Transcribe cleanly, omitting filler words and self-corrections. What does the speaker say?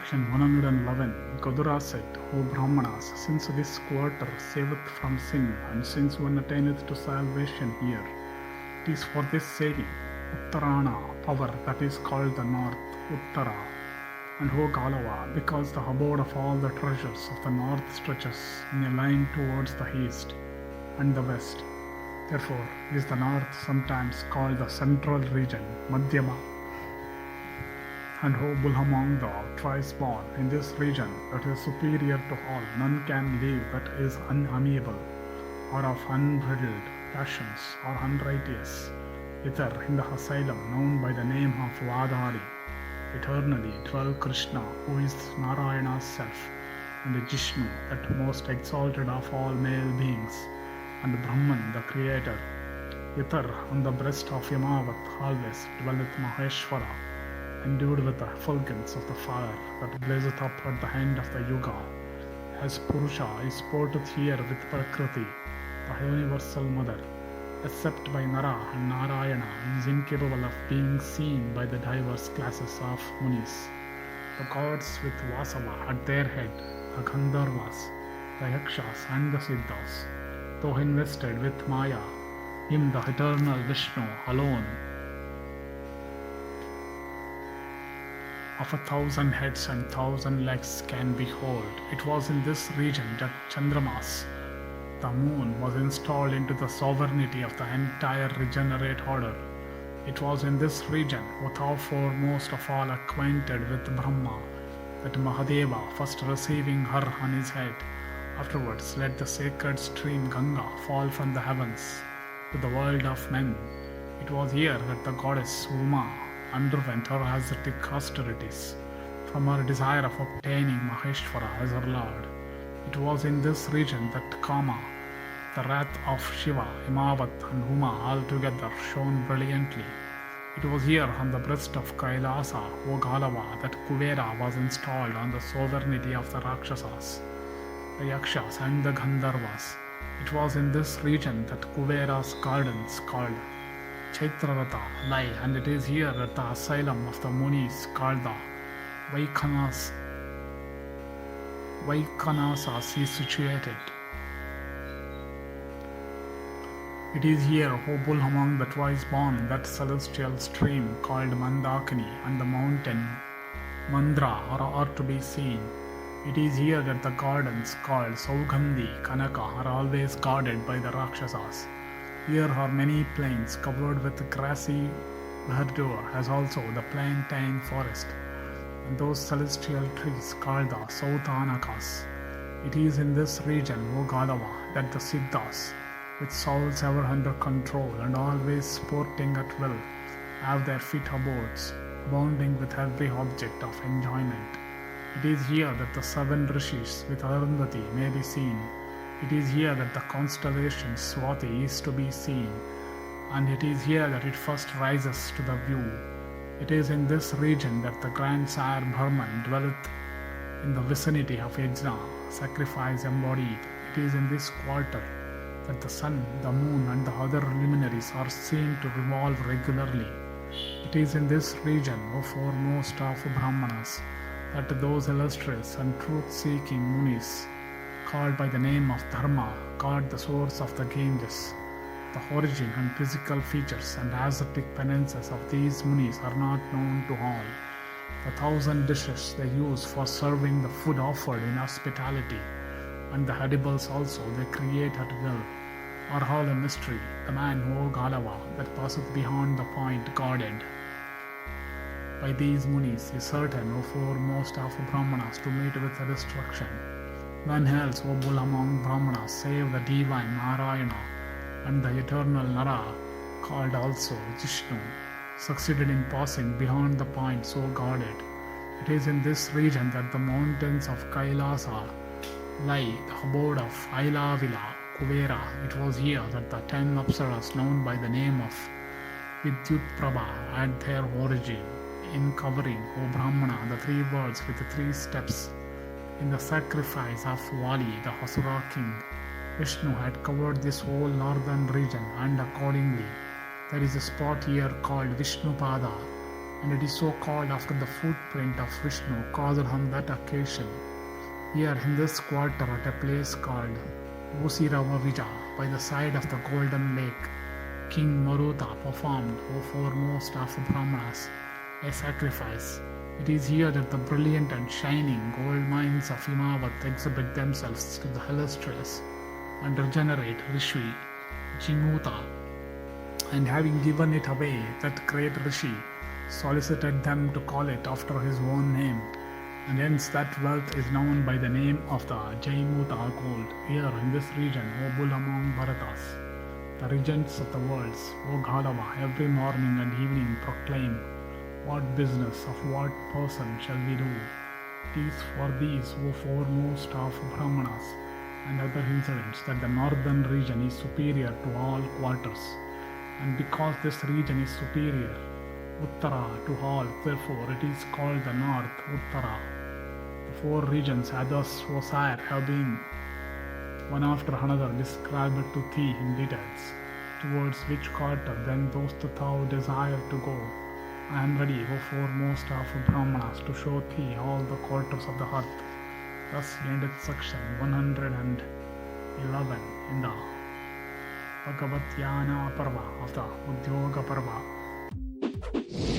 Section 111. Gadura said, O Brahmanas, since this quarter saveth from sin, and since one attaineth to salvation here, it is for this saying, Uttarana, power that is called the north, Uttara, and O Galava, because the abode of all the treasures of the north stretches in a line towards the east and the west. Therefore is the north sometimes called the central region, Madhyama. And O bull among the twice born, in this region that is superior to all, none can live that is unamiable, or of unbridled passions, or unrighteous. Hither in the asylum known by the name of Vadari, eternally dwell Krishna, who is Narayana's self, and Jishnu, that most exalted of all male beings, and Brahman, the creator. Hither on the breast of Yamavat always dwelleth Maheshwara, endued with the effulgence of the fire that blazeth up at the end of the yuga. As Purusha is sporteth here with Prakriti, the universal mother, except by Nara and Narayana, is incapable of being seen by the diverse classes of Munis. The gods with Vasava at their head, the Gandharvas, the Yakshas and the Siddhas, though invested with Maya, him the eternal Vishnu alone, of 1,000 heads and 1,000 legs can behold. It was in this region that Chandramas, the moon, was installed into the sovereignty of the entire regenerate order. It was in this region, thou foremost of all acquainted with Brahma, that Mahadeva, first receiving her on his head, afterwards let the sacred stream Ganga fall from the heavens to the world of men. It was here that the goddess Uma underwent her ascetic austerities from her desire of obtaining Maheshwara as her lord. It was in this region that Kama, the wrath of Shiva, Himavat and Uma altogether shone brilliantly. It was here on the breast of Kailasa, O Galava, that Kuvera was installed on the sovereignty of the Rakshasas, the Yakshas and the Gandharvas. It was in this region that Kuvera's gardens called Chaitraratha lie, and it is here that the asylum of the Munis called the Vaikanasas is situated. It is here, O bull among the twice born, that celestial stream called Mandakini and the mountain Mandra are to be seen. It is here that the gardens called Saugandhi, Kanaka are always guarded by the Rakshasas. Here are many plains covered with grassy verdure, as also the plantain forest, and those celestial trees called the Sautanakas. It is in this region, O Galava, that the Siddhas, with souls ever under control and always sporting at will, have their fit abodes, abounding with every object of enjoyment. It is here that the 7 rishis with Arundhati may be seen. It is here that the constellation Swati is to be seen, and it is here that it first rises to the view. It is in this region that the grand sire Brahman dwelleth in the vicinity of Yajna, sacrifice embodied. It is in this quarter that the sun, the moon and the other luminaries are seen to revolve regularly. It is in this region, O foremost of Brahmanas, that those illustrious and truth-seeking Munis, called by the name of Dharma, guard the source of the Ganges. The origin and physical features and ascetic penances of these Munis are not known to all. The 1,000 dishes they use for serving the food offered in hospitality, and the edibles also they create at will, are all a mystery. The man, O Galava, that passeth beyond the point guarded by these Munis is certain, O foremost of Brahmanas, to meet with destruction. None else, O bull among Brahmanas, save the divine Narayana and the eternal Nara, called also Jishnu, succeeded in passing beyond the point so guarded. It is in this region that the mountains of Kailasa lie, the abode of Ailavila, Kuvera. It was here that the 10 Apsaras known by the name of Vidyut Prabha had their origin, in covering, O Brahmana, the 3 worlds with the 3 steps. In the sacrifice of Vali, the Asura king, Vishnu had covered this whole northern region, and accordingly there is a spot here called Vishnupada, and it is so called after the footprint of Vishnu caused on that occasion. Here in this quarter at a place called Usiravavija, by the side of the golden lake, King Maruta performed, O foremost of Brahmanas, a sacrifice. It is here that the brilliant and shining gold mines of Himavat exhibit themselves to the illustrious and regenerate Rishi Jimuta, and having given it away, that great Rishi solicited them to call it after his own name, and hence that wealth is known by the name of the Jaimuta gold. Here in this region, O bull among Bharatas, the regents of the worlds, O Galava, every morning and evening proclaim, what business of what person shall we do? It is for these, O foremost of Brahmanas, and other incidents, that the northern region is superior to all quarters, and because this region is superior, Uttara, to all, therefore it is called the north, Uttara. The four regions, others, O sire, have been one after another described to thee in details, towards which quarter then dost thou desire to go. I am ready, O foremost of Brahmanas, to show thee all the quarters of the earth. Thus endeth section 111 in the Bhagavat Yana Parva of the Udyoga Parva.